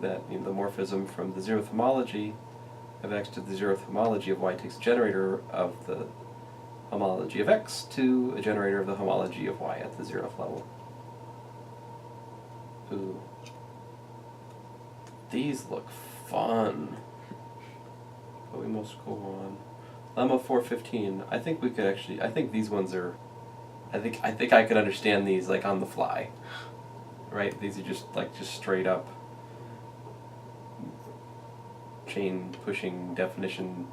that the morphism from the zeroth homology of x to the zeroth homology of y takes a generator of the homology of x to a generator of the homology of y at the zeroth level. Ooh. These look fun. But we must go on. Lemma 415. I think we could actually, I think these ones are, I think I could understand these like on the fly. Right? These are just straight up chain pushing definition.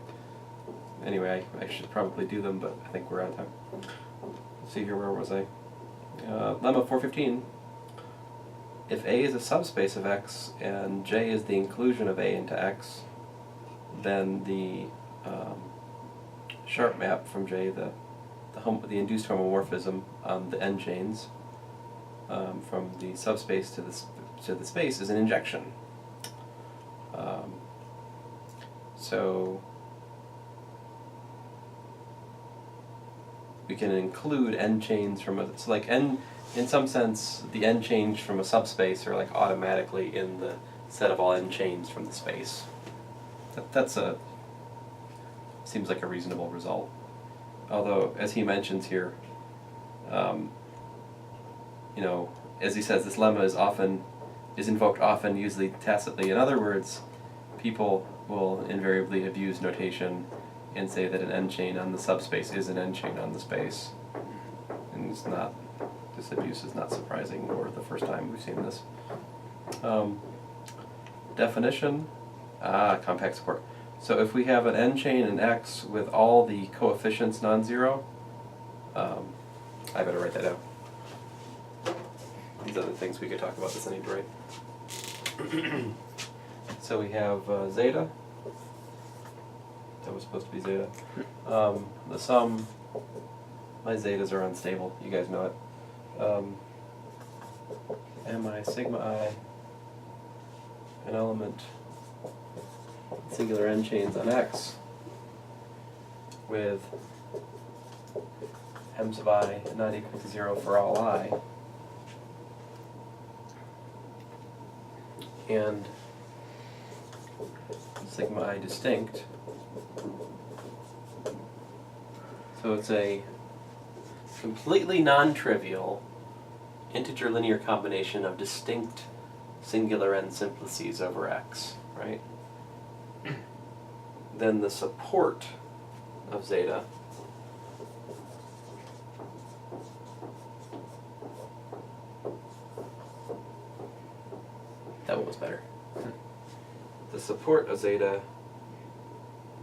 Anyway, I should probably do them, but I think we're out of time. Let's see here, where was I? Lemma 415. If A is a subspace of X and J is the inclusion of A into X, then the sharp map from J, the induced homomorphism on the n chains from the subspace to the space is an injection. So we can include n chains from a, so like n, in some sense, the n chains from a subspace are like automatically in the set of all n chains from the space. That's a, seems like a reasonable result. Although, as he mentions here, as he says, this lemma is invoked often, usually tacitly. In other words, people will invariably abuse notation and say that an n chain on the subspace is an n chain on the space. And it's not, this abuse is not surprising, or the first time we've seen this. Definition, compact support. So if we have an n chain in X with all the coefficients non-zero, I better write that down. These other things we could talk about this I need to write. So we have zeta. That was supposed to be zeta. The sum, my zetas are unstable, you guys know it. Mi sigma I, an element, singular n chains on X with m sub I not equal to 0 for all I, and sigma I distinct. So it's a completely non-trivial integer linear combination of distinct singular n simplices over X, right? Then the support of zeta that one was better. The support of zeta,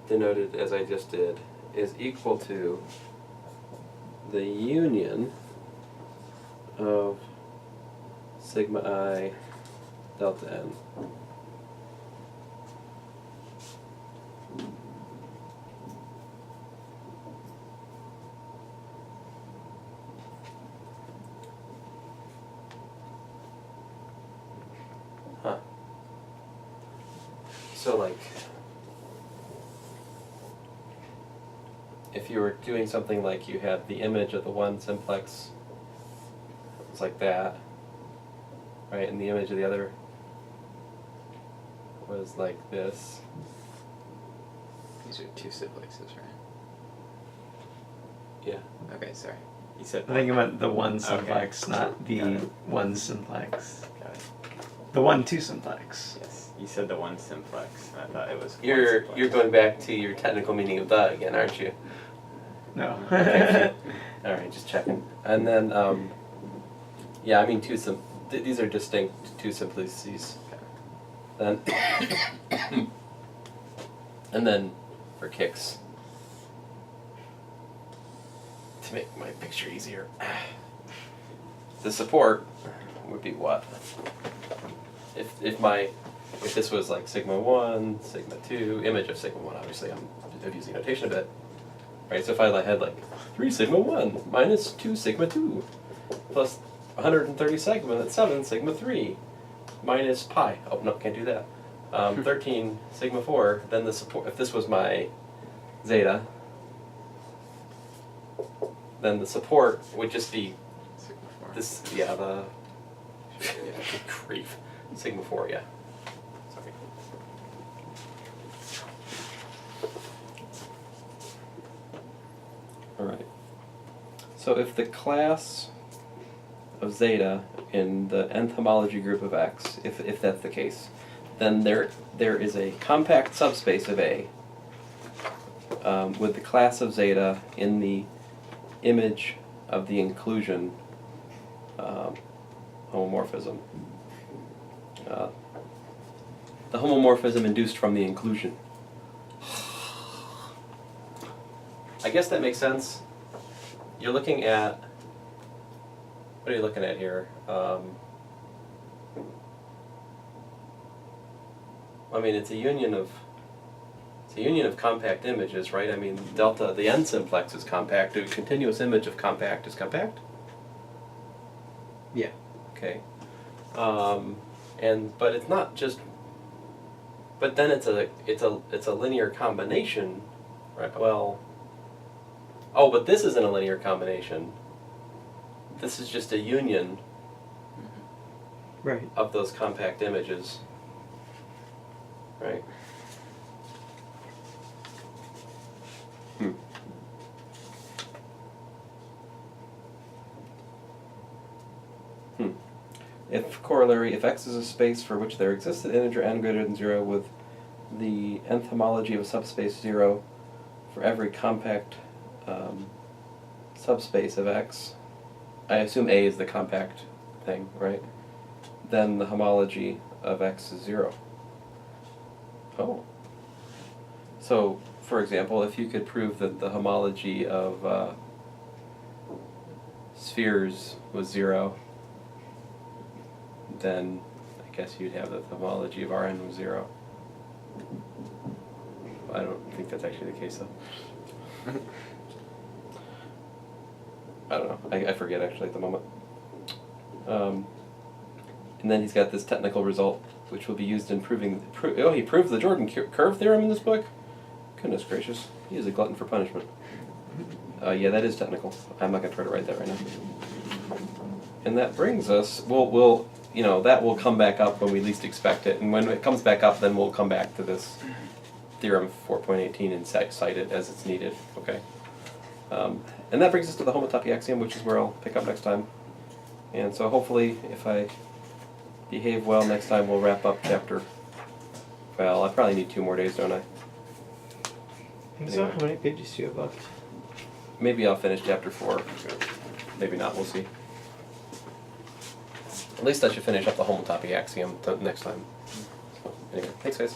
denoted as I just did, is equal to the union of sigma I delta n. So like, if you were doing something like you had the image of the one simplex, it's like that, right? And the image of the other was like this. These are two simplexes, right? Yeah. Okay, sorry. You said I think you meant the one simplex, not the one simplex. Got it. The 1-2 simplex. Yes, you said the one simplex. I thought it was. You're going back to your technical meaning of the again, aren't you? No. Okay. All right, just checking. And then, yeah, I mean these are distinct two simplices. Then, and then for kicks, to make my picture easier, the support would be what? If this was like sigma 1, sigma 2, image of sigma 1, obviously I'm abusing notation a bit. Right, so if I had like 3 sigma 1 minus 2 sigma 2 plus 137 sigma 3 minus pi. Oh, no, can't do that. 13 sigma 4, then the support, if this was my zeta, then the support would just be sigma 4. this, yeah, the grief. Sigma 4, yeah. So if the class of zeta in the nth homology group of X, if that's the case, then there is a compact subspace of A with the class of zeta in the image of the inclusion homomorphism. The homomorphism induced from the inclusion. I guess that makes sense. You're looking at, what are you looking at here? I mean, it's a union of compact images, right? I mean, delta, the n simplex is compact. A continuous image of compact is compact. Yeah. Okay. But it's not just. But then it's a linear combination, right? Well. Oh, but this isn't a linear combination. This is just a union Right. of those compact images, right? If corollary, if X is a space for which there exists an integer n greater than 0 with the nth homology of a subspace 0 for every compact subspace of X, I assume A is the compact thing, right? Then the homology of X is 0. Oh. So, for example, if you could prove that the homology of spheres was 0, then I guess you'd have that the homology of Rn was 0. I don't think that's actually the case, though. I don't know. I forget, actually, at the moment. And then he's got this technical result, which will be used in proving... he proved the Jordan curve theorem in this book? Goodness gracious. He is a glutton for punishment. Yeah, that is technical. I'm not going to try to write that right now. And that brings us... We'll that will come back up when we least expect it. And when it comes back up, then we'll come back to this theorem 4.18 and cite it as it's needed. Okay. And that brings us to the homotopy axiom, which is where I'll pick up next time. And so hopefully, if I behave well next time, we'll wrap up chapter... Well, I probably need 2 more days, don't I? So how many pages do you have left? Maybe I'll finish chapter 4. Maybe not, we'll see. At least I should finish up the homotopy axiom next time. So, anyway, thanks guys.